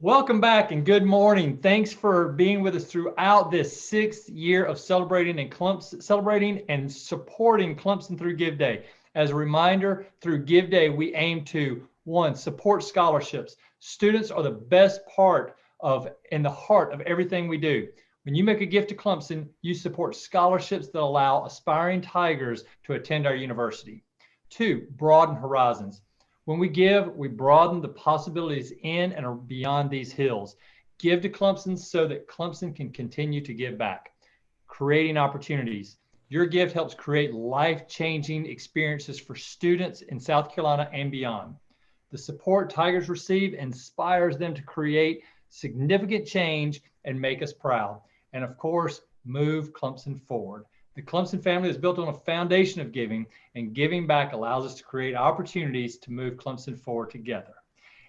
Welcome back and good morning. Thanks for being with us throughout this sixth year of celebrating and supporting Clemson through Give Day. As a reminder, through Give Day, we aim to, one, support scholarships. Students are the best part of and the heart of everything we do. When you make a gift to Clemson, you support scholarships that allow aspiring Tigers to attend our university. Two, broaden horizons. When we give, we broaden the possibilities in and beyond these hills. Give to Clemson so that Clemson can continue to give back. Creating opportunities. Your gift helps create life-changing experiences for students in South Carolina and beyond. The support Tigers receive inspires them to create significant change and make us proud. And of course, move Clemson forward. The Clemson family is built on a foundation of giving, and giving back allows us to create opportunities to move Clemson forward together.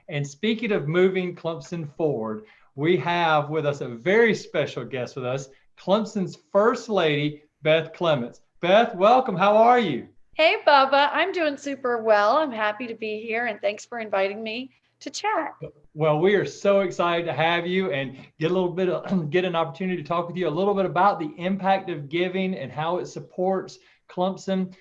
And speaking of moving Clemson forward, we have with us a very special guest with us, Clemson's First Lady, Beth Clements. Beth, welcome. How are you? Hey, Bubba. I'm doing super well. I'm happy to be here, and thanks for inviting me to chat. Well, we are so excited to have you and get an opportunity to talk with you a little bit about the impact of giving and how it supports Clemson,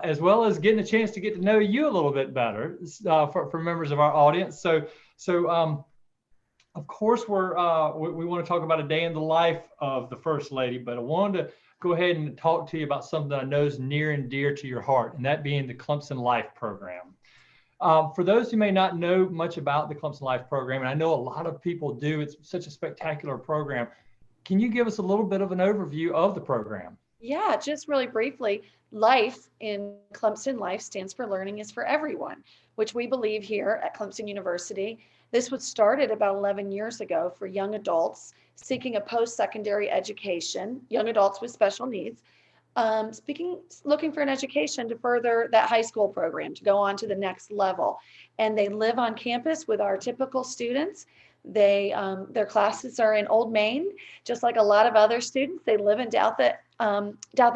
as well as getting a chance to get to know you a little bit better for members of our audience. So of course, we want to talk about a day in the life of the First Lady, but I wanted to go ahead and talk to you about something I know is near and dear to your heart, and that being the ClemsonLIFE program. For those who may not know much about the Clemson Life program, and I know a lot of people do, it's such a spectacular program. Can you give us a little bit of an overview of the program? Yeah, just really briefly, life in Clemson Life stands for Learning is for Everyone, which we believe here at Clemson University. This was started about 11 years ago for young adults seeking a post-secondary education, young adults with special needs, looking for an education to further that high school program, to go on to the next level. And they live on campus with our typical students. Their classes are in Old Main, just like a lot of other students. They live in Douthat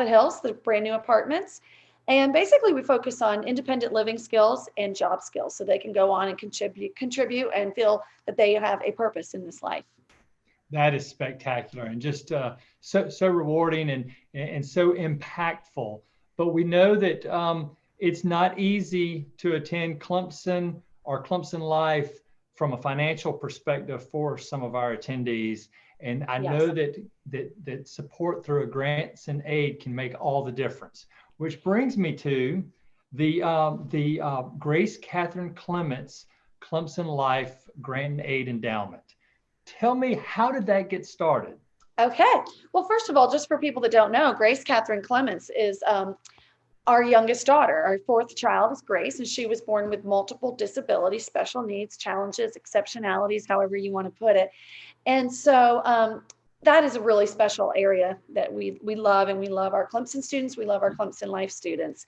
Hills, the brand new apartments. And basically we focus on independent living skills and job skills so they can go on and contribute and feel that they have a purpose in this life. That is spectacular and just so rewarding and so impactful. But we know that it's not easy to attend Clemson or Clemson Life from a financial perspective for some of our attendees. And I Yes. know that support through a grants and aid can make all the difference. Which brings me to the Grace Catherine Clements Clemson Life Grant and Aid Endowment. Tell me, how did that get started? Okay. Well, first of all, just for people that don't know, Grace Catherine Clements is our youngest daughter. Our fourth child is Grace, and she was born with multiple disabilities, special needs, challenges, exceptionalities, however you want to put it. And so that is a really special area that we love, and we love our Clemson students. We love our Clemson Life students.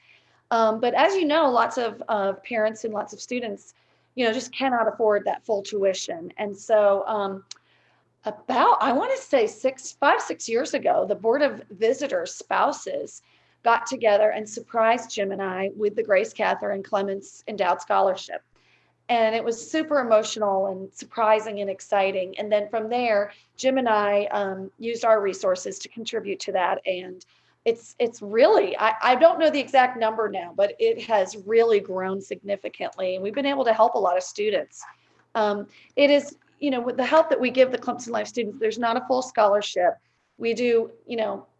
But as you know, lots of parents and lots of students, just cannot afford that full tuition. And so I want to say 6 years ago, the Board of Visitors spouses got together and surprised Jim and I with the Grace Catherine Clements Endowed Scholarship. And it was super emotional and surprising and exciting. And then from there, Jim and I used our resources to contribute to that. And it's really, I don't know the exact number now, but it has really grown significantly. And we've been able to help a lot of students. It is, with the help that we give the Clemson Life students, there's not a full scholarship. We do,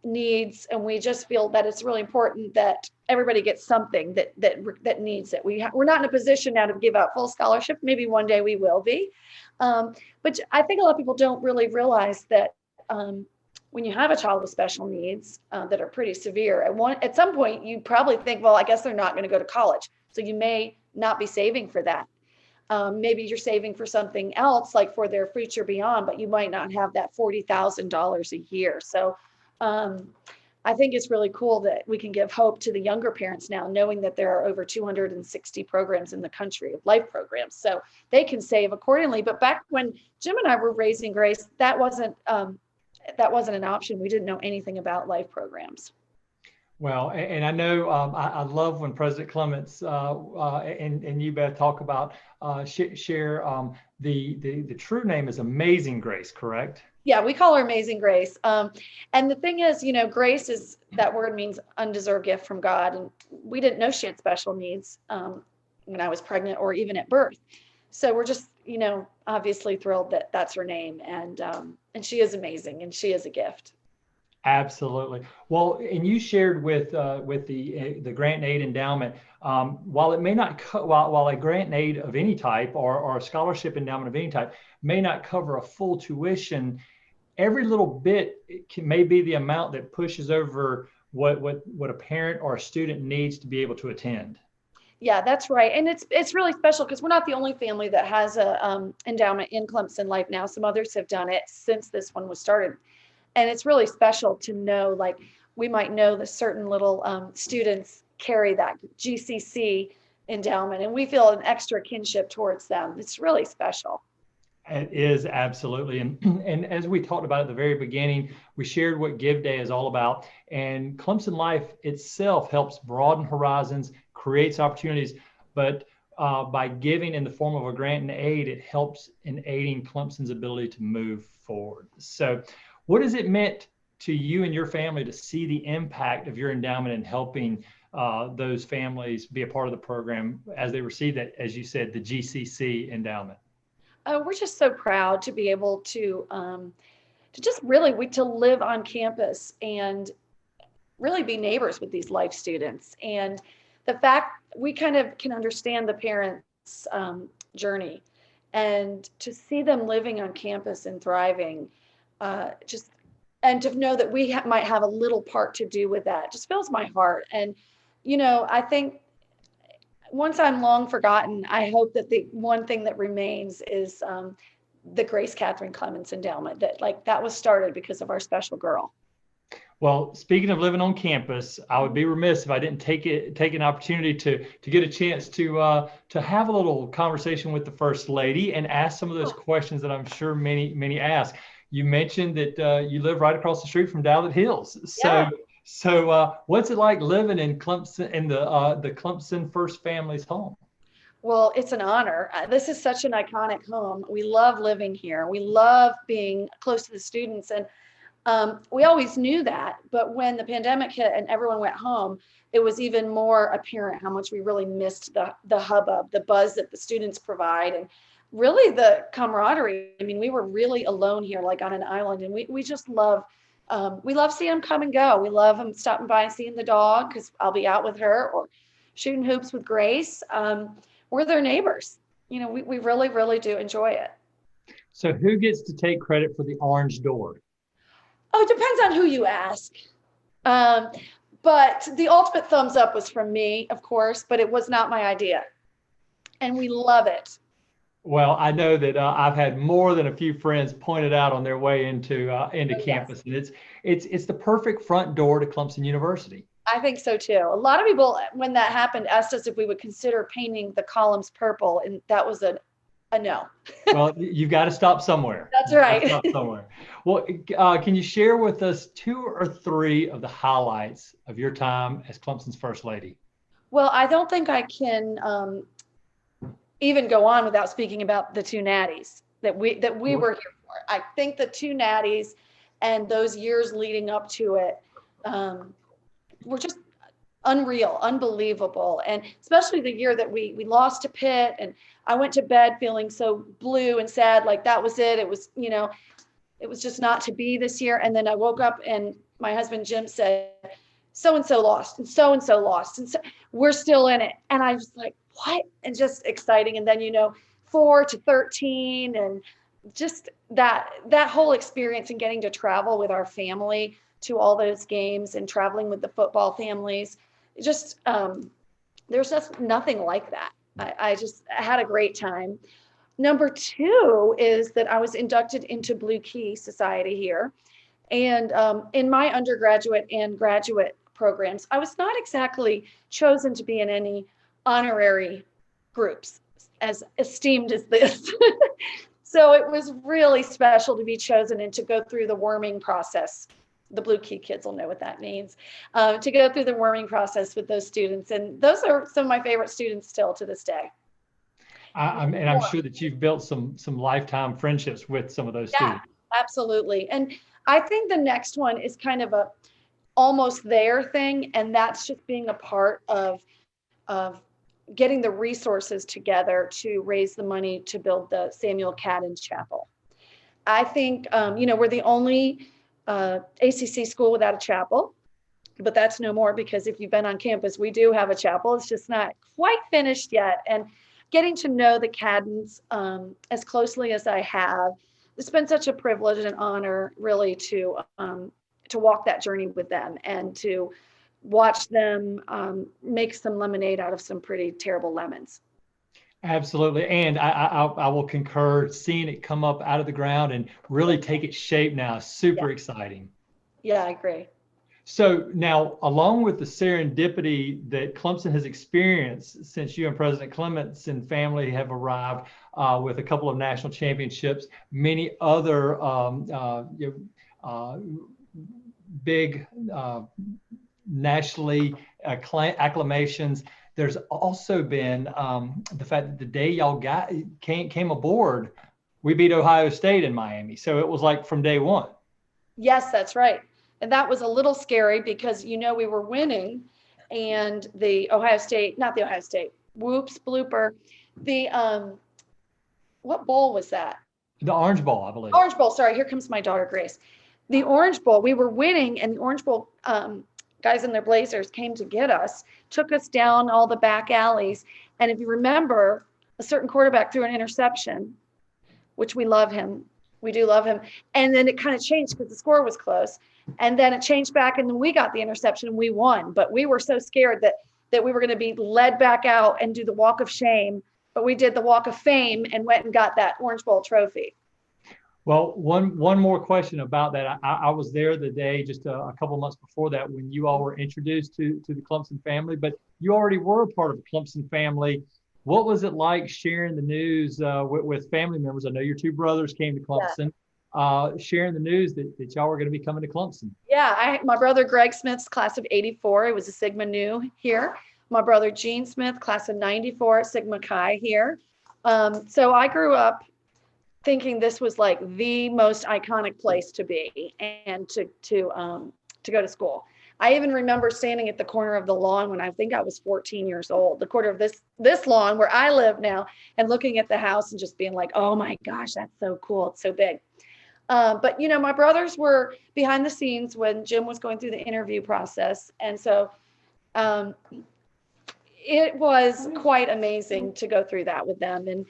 needs, and we just feel that it's really important that everybody gets something that needs it. We're not in a position now to give out full scholarship. Maybe one day we will be. But I think a lot of people don't really realize that when you have a child with special needs that are pretty severe, at some point you probably think, well, I guess they're not going to go to college. So you may not be saving for that. Maybe you're saving for something else, like for their future beyond, but you might not have that $40,000 a year. So I think it's really cool that we can give hope to the younger parents now, knowing that there are over 260 programs in the country of life programs. So they can save accordingly. But back when Jim and I were raising Grace, that wasn't an option. We didn't know anything about life programs. Well, and I know I love when President Clements and you, Beth, talk about share the true name is Amazing Grace, correct? Yeah, we call her Amazing Grace. And the thing is, grace is that word means undeserved gift from God. And we didn't know she had special needs when I was pregnant or even at birth. So we're just, obviously thrilled that that's her name. And she is amazing and she is a gift. Absolutely. Well, and you shared with the grant and aid endowment, while it may not while a grant and aid of any type or a scholarship endowment of any type may not cover a full tuition, every little bit may be the amount that pushes over what a parent or a student needs to be able to attend. Yeah, that's right. And it's really special because we're not the only family that has a endowment in Clemson Life now. Some others have done it since this one was started. And it's really special to know, like, we might know the certain little students carry that GCC endowment, and we feel an extra kinship towards them. It's really special. It is absolutely. And as we talked about at the very beginning, we shared what Give Day is all about. And Clemson Life itself helps broaden horizons, creates opportunities, but by giving in the form of a grant and aid, it helps in aiding Clemson's ability to move forward. So what has it meant to you and your family to see the impact of your endowment in helping those families be a part of the program as they receive that, as you said, the GCC endowment? We're just so proud to be able to just really to live on campus and really be neighbors with these life students. And the fact we kind of can understand the parents' journey, and to see them living on campus and thriving, just and to know that we might have a little part to do with that just fills my heart. And I think once I'm long forgotten, I hope that the one thing that remains is the Grace Catherine Clements Endowment, that was started because of our special girl. Well, speaking of living on campus, I would be remiss if I didn't take an opportunity to get a chance to have a little conversation with the First Lady and ask some of those questions that I'm sure many ask. You mentioned that you live right across the street from Dowlett Hills. Yeah. So what's it like living in Clemson, in the Clemson First Family's home? Well, it's an honor. This is such an iconic home. We love living here. We love being close to the students. And we always knew that. But when the pandemic hit and everyone went home, it was even more apparent how much we really missed the hubbub, the buzz that the students provide, and really the camaraderie. I mean, we were really alone here, like on an island. And we just love, we love seeing them come and go. We love them stopping by and seeing the dog because I'll be out with her, or shooting hoops with Grace. We're their neighbors. We really, really do enjoy it. So who gets to take credit for the orange door? Oh, it depends on who you ask. Um, but the ultimate thumbs up was from me, of course, but it was not my idea. And we love it. Well, I know that I've had more than a few friends pointed out on their way into Oh, yes. campus, and it's the perfect front door to Clemson University. I think so too. A lot of people, when that happened, asked us if we would consider painting the columns purple, and that was a no. Well, you've got to stop somewhere. That's You've got to right. stop somewhere. Well, can you share with us two or three of the highlights of your time as Clemson's First Lady? Well, I don't think I can even go on without speaking about the two natties that we were here for. I think the two natties and those years leading up to it were just unreal, unbelievable. And especially the year that we lost to Pitt, and I went to bed feeling so blue and sad, like that was it. It was, it was just not to be this year. And then I woke up and my husband Jim said, so and so lost, and so lost, and so we're still in it. And I was like, what? And just exciting. And then 4 to 13, and just that whole experience, and getting to travel with our family to all those games and traveling with the football families. Just there's just nothing like that. I just had a great time. Number two is that I was inducted into Blue Key Society here. And in my undergraduate and graduate programs, I was not exactly chosen to be in any honorary groups as esteemed as this. So it was really special to be chosen and to go through the worming process the Blue Key kids will know what that means, to go through the worming process with those students. And those are some of my favorite students still to this day. I'm sure that you've built some lifetime friendships with some of those Yeah, students. absolutely. And I think the next one is kind of a almost there thing, and that's just being a part of getting the resources together to raise the money to build the Samuel Cadden Chapel. I think we're the only ACC school without a chapel, but that's no more, because if you've been on campus, we do have a chapel. It's just not quite finished yet. And getting to know the Caddens as closely as I have, it's been such a privilege and honor, really, to walk that journey with them and to watch them make some lemonade out of some pretty terrible lemons. Absolutely. And I will concur, seeing it come up out of the ground and really take its shape now, super exciting. Yeah, I agree. So now, along with the serendipity that Clemson has experienced since you and President Clements and family have arrived with a couple of national championships, many other big nationally acclamations, there's also been the fact that the day y'all came aboard, we beat Ohio State in Miami. So it was like from day one. Yes, that's right. And that was a little scary because, we were winning, and not the Ohio State, whoops, blooper. The, what bowl was that? The Orange Bowl, I believe. Orange Bowl. Sorry, here comes my daughter, Grace. The Orange Bowl, we were winning, and the Orange Bowl guys in their blazers came to get us, took us down all the back alleys. And if you remember, a certain quarterback threw an interception, which we love him. We do love him. And then it kind of changed because the score was close. And then it changed back, and then we got the interception and we won. But we were so scared that we were going to be led back out and do the walk of shame. But we did the walk of fame and went and got that Orange Bowl trophy. Well, one more question about that. I was there the day, just a couple months before that, when you all were introduced to the Clemson family, but you already were a part of the Clemson family. What was it like sharing the news with family members? I know your two brothers came to Clemson, sharing the news that y'all were going to be coming to Clemson. Yeah, my brother Greg Smith's class of '84. It was a Sigma Nu here. My brother Gene Smith, class of '94, Sigma Chi here. So I grew up thinking this was like the most iconic place to be and to go to school. I even remember standing at the corner of the lawn when I think I was 14 years old, the corner of this lawn where I live now, and looking at the house and just being like, oh my gosh, that's so cool. It's so big. But my brothers were behind the scenes when Jim was going through the interview process. And so it was quite amazing to go through that with them. And,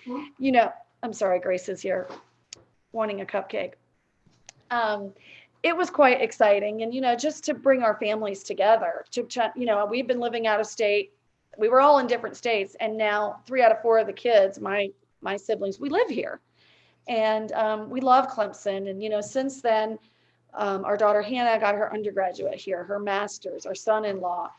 I'm sorry, Grace is here wanting a cupcake. It was quite exciting. And, just to bring our families together, we've been living out of state. We were all in different states. And now 3 out of 4 of the kids, my siblings, we live here. And we love Clemson. And, since then, our daughter Hannah got her undergraduate here, her master's, our son-in-law.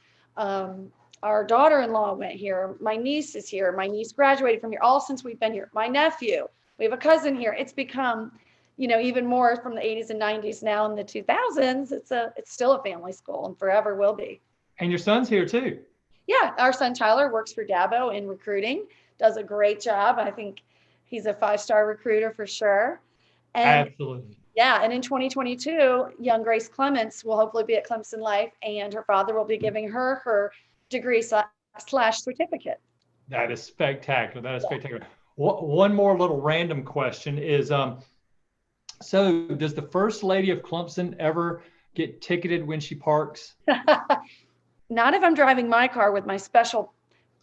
Our daughter-in-law went here. My niece is here. My niece graduated from here, all since we've been here. My nephew, we have a cousin here. It's become, even more from the 80s and 90s. Now in the 2000s, it's still a family school and forever will be. And your son's here too. Yeah, our son Tyler works for Dabo in recruiting, does a great job. I think he's a 5-star recruiter for sure. And absolutely. Yeah, and in 2022, young Grace Clements will hopefully be at ClemsonLIFE, and her father will be giving her degree / certificate. That is spectacular. That is spectacular. One more little random question is, so does the First Lady of Clemson ever get ticketed when she parks? Not if I'm driving my car with my special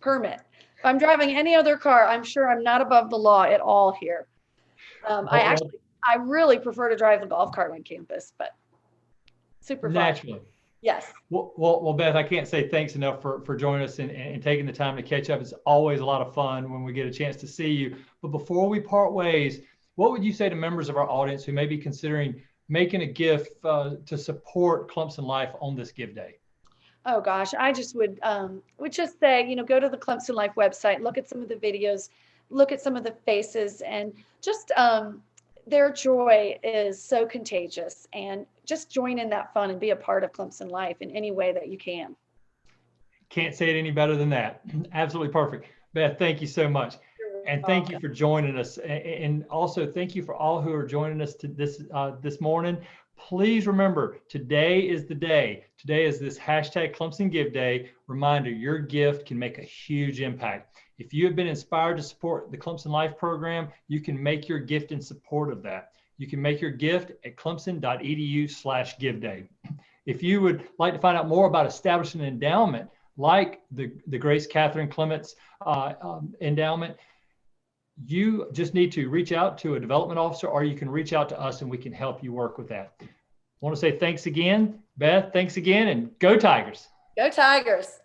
permit. If I'm driving any other car, I'm sure I'm not above the law at all here. I really prefer to drive the golf cart on campus, but super fun. Naturally. Yes. Well, Beth, I can't say thanks enough for joining us and taking the time to catch up. It's always a lot of fun when we get a chance to see you. But before we part ways, what would you say to members of our audience who may be considering making a gift to support Clemson Life on this Give Day? Oh gosh, I just would just say, go to the Clemson Life website, look at some of the videos, look at some of the faces, and just their joy is so contagious, and just join in that fun and be a part of Clemson Life in any way that you can. Can't say it any better than that. Absolutely perfect. Beth, thank you so much. And thank you for joining us. And also thank you for all who are joining us to this morning. Please remember, today is the day. Today is this hashtag Clemson Give Day. Reminder, your gift can make a huge impact. If you have been inspired to support the Clemson Life program, you can make your gift in support of that. You can make your gift at clemson.edu/giveday. If you would like to find out more about establishing an endowment like the Grace Catherine Clements endowment, you just need to reach out to a development officer, or you can reach out to us and we can help you work with that. I want to say thanks again. Beth, thanks again, and go Tigers. Go Tigers.